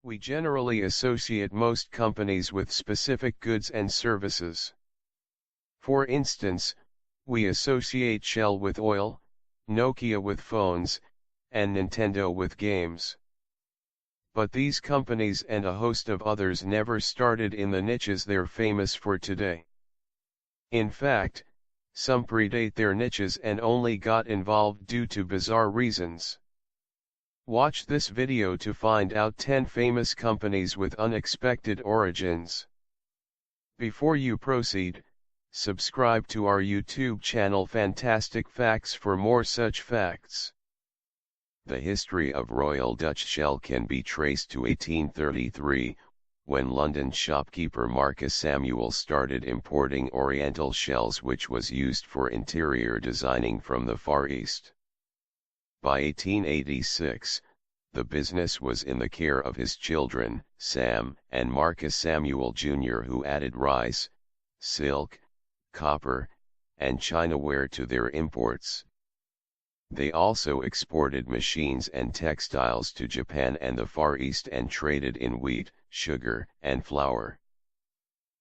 We generally associate most companies with specific goods and services. For instance, we associate Shell with oil, Nokia with phones, and Nintendo with games. But these companies and a host of others never started in the niches they're famous for today. In fact, some predate their niches and only got involved due to bizarre reasons. Watch this video to find out 10 famous companies with unexpected origins. Before you proceed, subscribe to our YouTube channel Fantastic Facts for more such facts. The history of Royal Dutch Shell can be traced to 1833, when London shopkeeper Marcus Samuel started importing Oriental shells which was used for interior designing from the Far East. By 1886, the business was in the care of his children, Sam and Marcus Samuel Jr., who added rice, silk, copper, and chinaware to their imports. They also exported machines and textiles to Japan and the Far East and traded in wheat, sugar, and flour.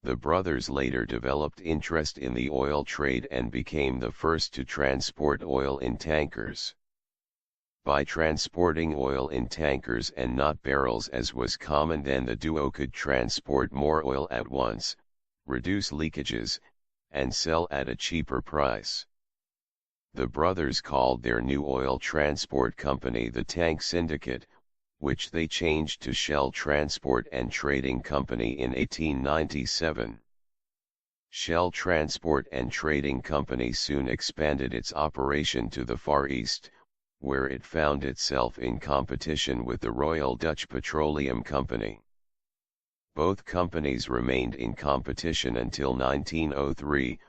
The brothers later developed interest in the oil trade and became the first to transport oil in tankers. By transporting oil in tankers and not barrels as was common then, the duo could transport more oil at once, reduce leakages, and sell at a cheaper price. The brothers called their new oil transport company the Tank Syndicate, which they changed to Shell Transport and Trading Company in 1897. Shell Transport and Trading Company soon expanded its operation to the Far East, where it found itself in competition with the Royal Dutch Petroleum Company. Both companies remained in competition until 1903,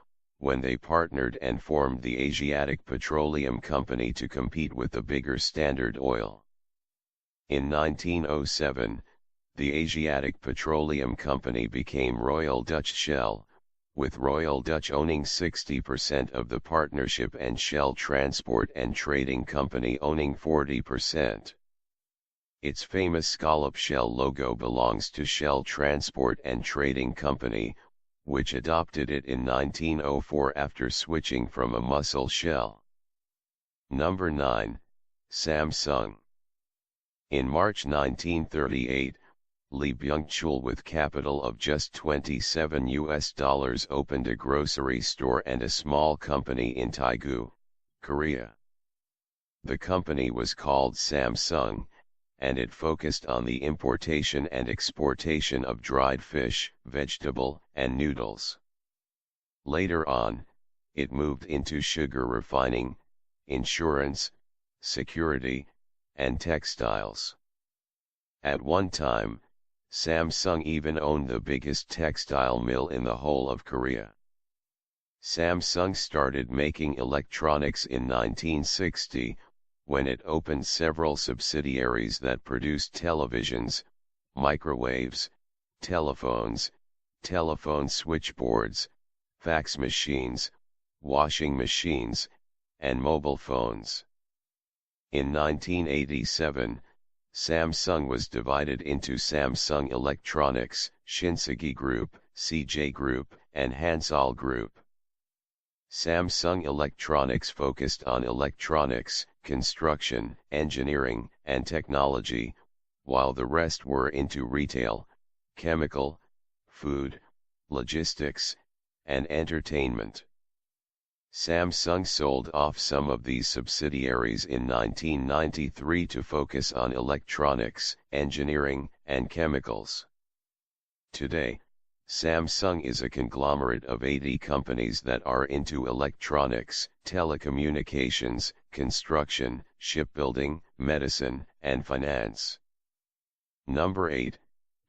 when they partnered and formed the Asiatic Petroleum Company to compete with the bigger Standard Oil. In 1907, the Asiatic Petroleum Company became Royal Dutch Shell, with Royal Dutch owning 60% of the partnership and Shell Transport and Trading Company owning 40%. Its famous scallop shell logo belongs to Shell Transport and Trading Company, which adopted it in 1904 after switching from a mussel shell. Number 9. Samsung. In March 1938, Lee Byung-chul, with capital of just $27 opened a grocery store and a small company in Daegu, Korea. The company was called Samsung, and it focused on the importation and exportation of dried fish, vegetable, and noodles. Later on, it moved into sugar refining, insurance, security, and textiles. At one time, Samsung even owned the biggest textile mill in the whole of Korea. Samsung started making electronics in 1960, when it opened several subsidiaries that produced televisions, microwaves, telephones, telephone switchboards, fax machines, washing machines, and mobile phones. In 1987, Samsung was divided into Samsung Electronics, Shinsegae Group, CJ Group, and Hansol Group. Samsung Electronics focused on electronics, construction, engineering, and technology, while the rest were into retail, chemical, food, logistics, and entertainment. Samsung sold off some of these subsidiaries in 1993 to focus on electronics, engineering, and chemicals. Today, Samsung is a conglomerate of 80 companies that are into electronics, telecommunications, construction, shipbuilding, medicine, and finance. Number 8.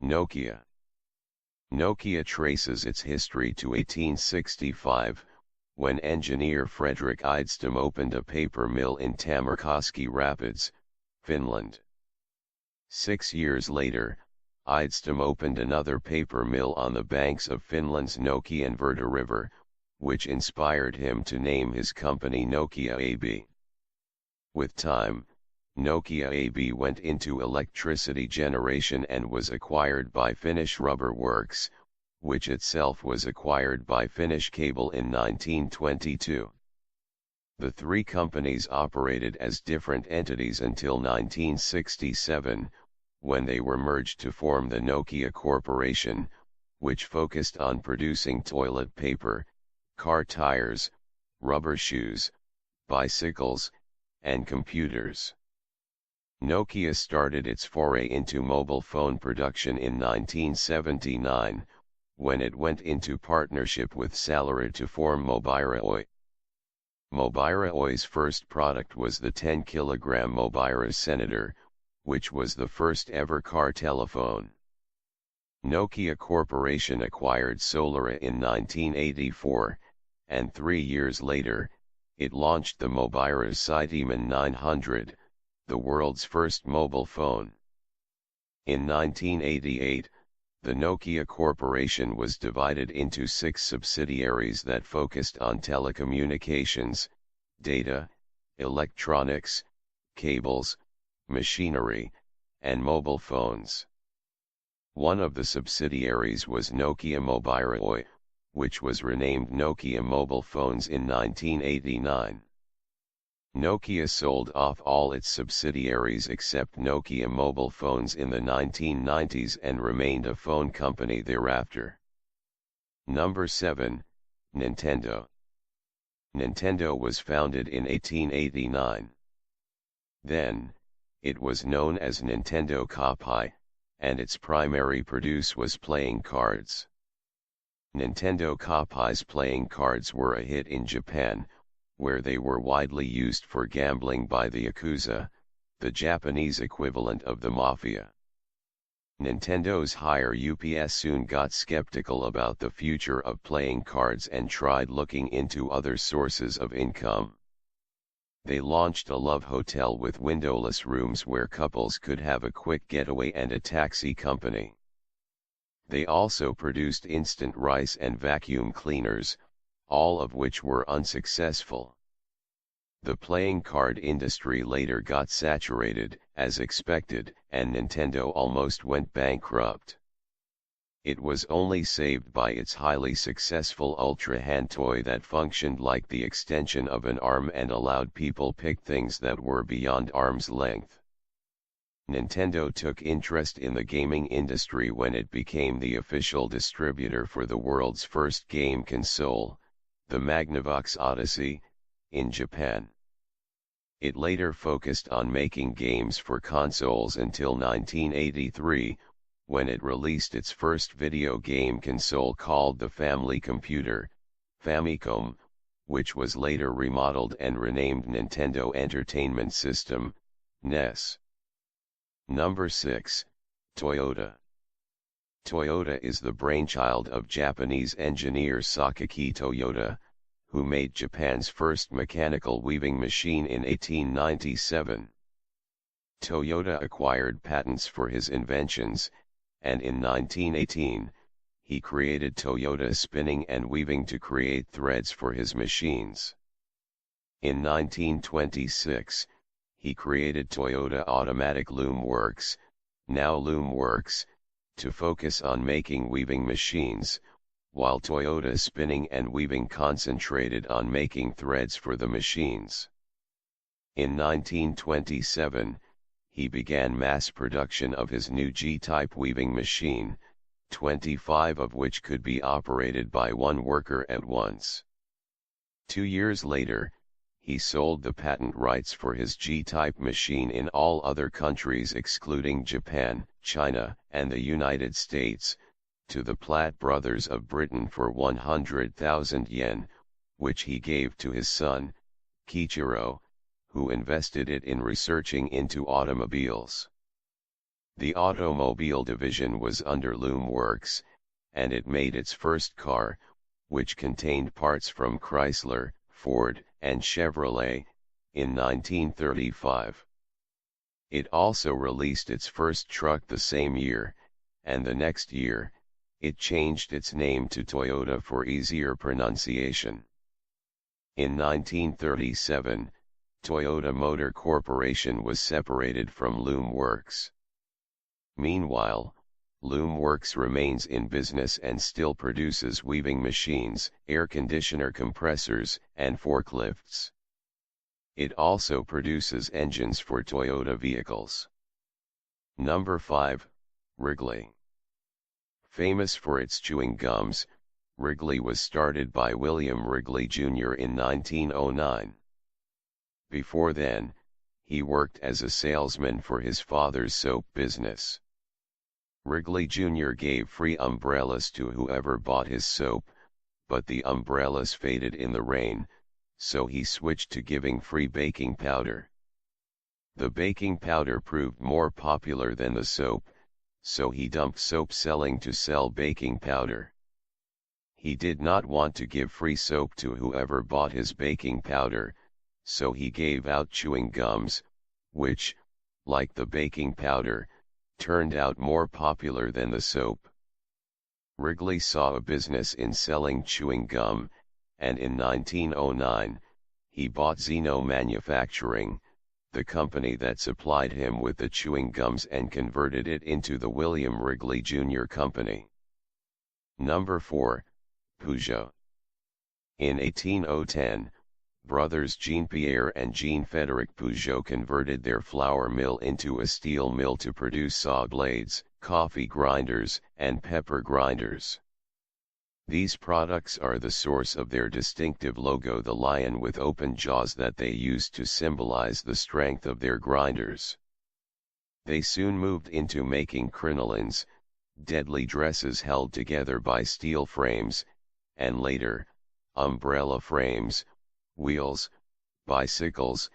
Nokia. Nokia traces its history to 1865, when engineer Fredrik Idstrom opened a paper mill in Tammerkoski Rapids, Finland. 6 years later, Idstrom opened another paper mill on the banks of Finland's Nokianverta River, which inspired him to name his company Nokia AB. With time, Nokia AB went into electricity generation and was acquired by Finnish Rubber Works, which itself was acquired by Finnish Cable in 1922. The three companies operated as different entities until 1967, when they were merged to form the Nokia Corporation, which focused on producing toilet paper, car tires, rubber shoes, bicycles, and computers. Nokia started its foray into mobile phone production in 1979, when it went into partnership with Salera to form Mobira Oy. Mobira Oy's first product was the 10-kilogram Mobira Senator, which was the first ever car telephone. Nokia Corporation acquired Solera in 1984, and 3 years later, it launched the Mobira Citizen 900, the world's first mobile phone. In 1988, the Nokia Corporation was divided into 6 subsidiaries that focused on telecommunications, data, electronics, cables, machinery, and mobile phones. One of the subsidiaries was Nokia Mobira Oy, which was renamed Nokia Mobile Phones in 1989. Nokia sold off all its subsidiaries except Nokia Mobile Phones in the 1990s and remained a phone company thereafter. Number 7, Nintendo. Nintendo was founded in 1889. Then, it was known as Nintendo Koppai, and its primary produce was playing cards. Nintendo Koppai's playing cards were a hit in Japan, where they were widely used for gambling by the Yakuza, the Japanese equivalent of the Mafia. Nintendo's higher UPS soon got skeptical about the future of playing cards and tried looking into other sources of income. They launched a love hotel with windowless rooms where couples could have a quick getaway and a taxi company. They also produced instant rice and vacuum cleaners, all of which were unsuccessful. The playing card industry later got saturated, as expected, and Nintendo almost went bankrupt. It was only saved by its highly successful Ultra Hand toy that functioned like the extension of an arm and allowed people pick things that were beyond arm's length. Nintendo took interest in the gaming industry when it became the official distributor for the world's first game console, the Magnavox Odyssey, in Japan. It later focused on making games for consoles until 1983, when it released its first video game console called the Family Computer, Famicom, which was later remodeled and renamed Nintendo Entertainment System, NES. Number 6, Toyota. Toyota is the brainchild of Japanese engineer Sakaki Toyota, who made Japan's first mechanical weaving machine in 1897. Toyota acquired patents for his inventions, and in 1918, he created Toyota Spinning and Weaving to create threads for his machines. In 1926, he created Toyota Automatic Loom Works, now Loom Works, to focus on making weaving machines, while Toyota Spinning and Weaving concentrated on making threads for the machines. In 1927, he began mass production of his new G-type weaving machine, 25 of which could be operated by one worker at once. 2 years later, he sold the patent rights for his G-type machine in all other countries excluding Japan, China, and the United States, to the Platt brothers of Britain for 100,000 yen, which he gave to his son, Kiichiro, who invested it in researching into automobiles. The automobile division was under Loom Works, and it made its first car, which contained parts from Chrysler, Ford, and Chevrolet, in 1935. It also released its first truck the same year, and the next year, it changed its name to Toyota for easier pronunciation. In 1937, Toyota Motor Corporation was separated from Loom Works. Meanwhile, Loom Works remains in business and still produces weaving machines, air conditioner compressors, and forklifts. It also produces engines for Toyota vehicles. Number 5, Wrigley. Famous for its chewing gums, Wrigley was started by William Wrigley Jr. in 1909. Before then, he worked as a salesman for his father's soap business. Wrigley Jr. gave free umbrellas to whoever bought his soap, but the umbrellas faded in the rain, so he switched to giving free baking powder. The baking powder proved more popular than the soap, so he dumped soap selling to sell baking powder. He did not want to give free soap to whoever bought his baking powder, so he gave out chewing gums, which, like the baking powder, turned out more popular than the soap. Wrigley saw a business in selling chewing gum, and in 1909, he bought Zeno Manufacturing, the company that supplied him with the chewing gums, and converted it into the William Wrigley Jr. Company. Number 4, Peugeot. In 1810, brothers Jean-Pierre and Jean-Frédéric Peugeot converted their flour mill into a steel mill to produce saw blades, coffee grinders, and pepper grinders. These products are the source of their distinctive logo, the lion with open jaws, that they used to symbolize the strength of their grinders. They soon moved into making crinolines, deadly dresses held together by steel frames, and later, umbrella frames, wheels, bicycles,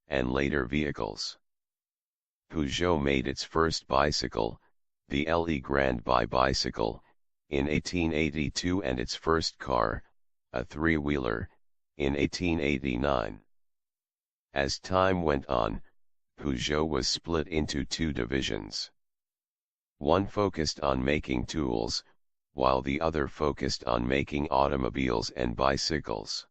and later vehicles. Peugeot made its first bicycle, the Le Grand bicycle, in 1882, and its first car, a three-wheeler, in 1889. As time went on, Peugeot was split into two divisions. One focused on making tools, while the other focused on making automobiles and bicycles.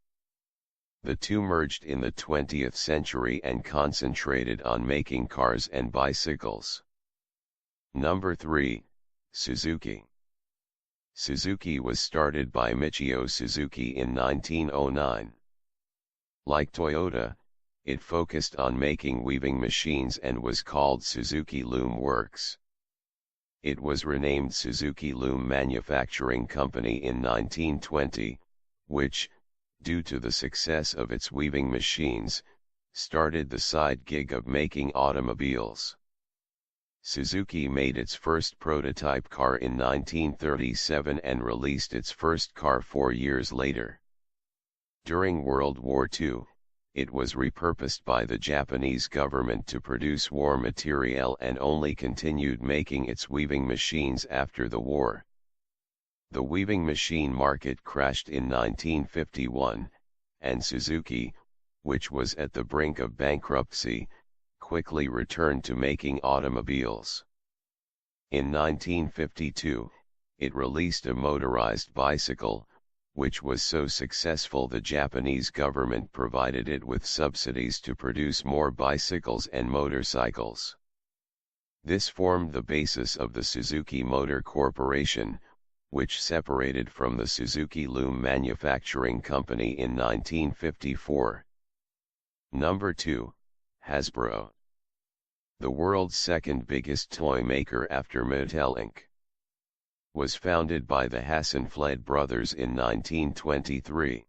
The two merged in the 20th century and concentrated on making cars and bicycles. Number 3, Suzuki. Suzuki was started by Michio Suzuki in 1909. Like Toyota, it focused on making weaving machines and was called Suzuki Loom Works. It was renamed Suzuki Loom Manufacturing Company in 1920, which, due to the success of its weaving machines, started the side gig of making automobiles. Suzuki made its first prototype car in 1937 and released its first car 4 years later. During World War II, it was repurposed by the Japanese government to produce war material and only continued making its weaving machines after the war. The weaving machine market crashed in 1951, and Suzuki, which was at the brink of bankruptcy, quickly returned to making automobiles. In 1952, it released a motorized bicycle, which was so successful the Japanese government provided it with subsidies to produce more bicycles and motorcycles. This formed the basis of the Suzuki Motor Corporation, which separated from the Suzuki Loom Manufacturing Company in 1954. Number 2, Hasbro. The world's second biggest toy maker after Mattel Inc. was founded by the Hassenfeld brothers in 1923.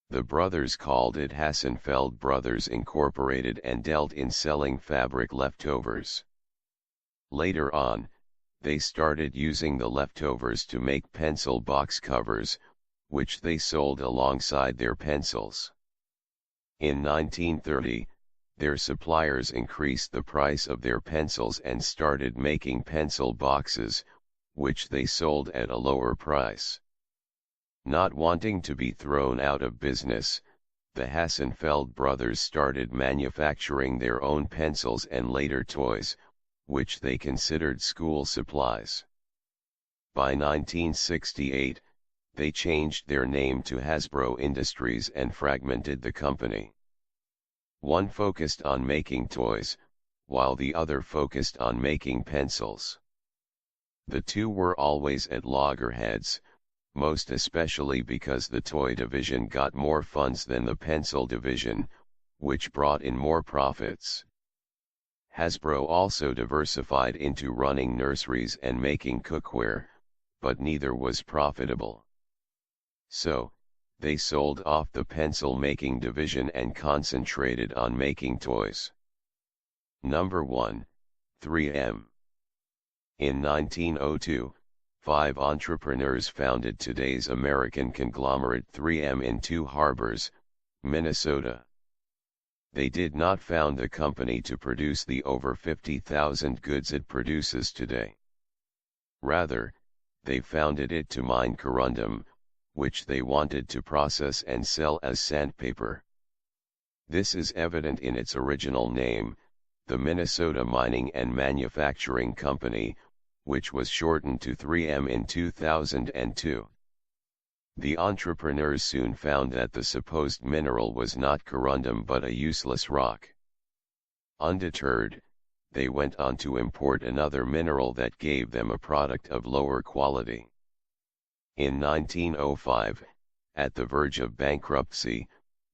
The brothers called it Hassenfeld Brothers Incorporated and dealt in selling fabric leftovers. Later on, they started using the leftovers to make pencil box covers, which they sold alongside their pencils. In 1930, their suppliers increased the price of their pencils and started making pencil boxes, which they sold at a lower price. Not wanting to be thrown out of business, the Hassenfeld brothers started manufacturing their own pencils and later toys, which they considered school supplies. By 1968, they changed their name to Hasbro Industries and fragmented the company. One focused on making toys, while the other focused on making pencils. The two were always at loggerheads, most especially because the toy division got more funds than the pencil division, which brought in more profits. Hasbro also diversified into running nurseries and making cookware, but neither was profitable. So, they sold off the pencil-making division and concentrated on making toys. Number 1, 3M. In 1902, 5 entrepreneurs founded today's American conglomerate 3M in Two Harbors, Minnesota. They did not found the company to produce the over 50,000 goods it produces today. Rather, they founded it to mine corundum, which they wanted to process and sell as sandpaper. This is evident in its original name, the Minnesota Mining and Manufacturing Company, which was shortened to 3M in 2002. The entrepreneurs soon found that the supposed mineral was not corundum but a useless rock. Undeterred, they went on to import another mineral that gave them a product of lower quality. In 1905, at the verge of bankruptcy,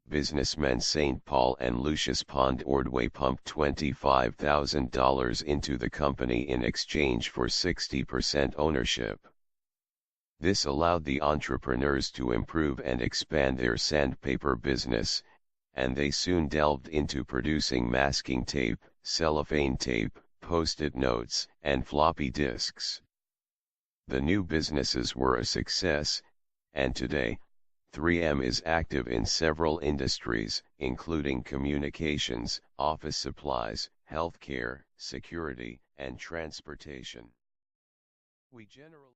businessmen St. Paul and Lucius Pond Ordway pumped $25,000 into the company in exchange for 60% ownership. This allowed the entrepreneurs to improve and expand their sandpaper business, and they soon delved into producing masking tape, cellophane tape, post-it notes, and floppy disks. The new businesses were a success, and today, 3M is active in several industries, including communications, office supplies, healthcare, security, and transportation. We generally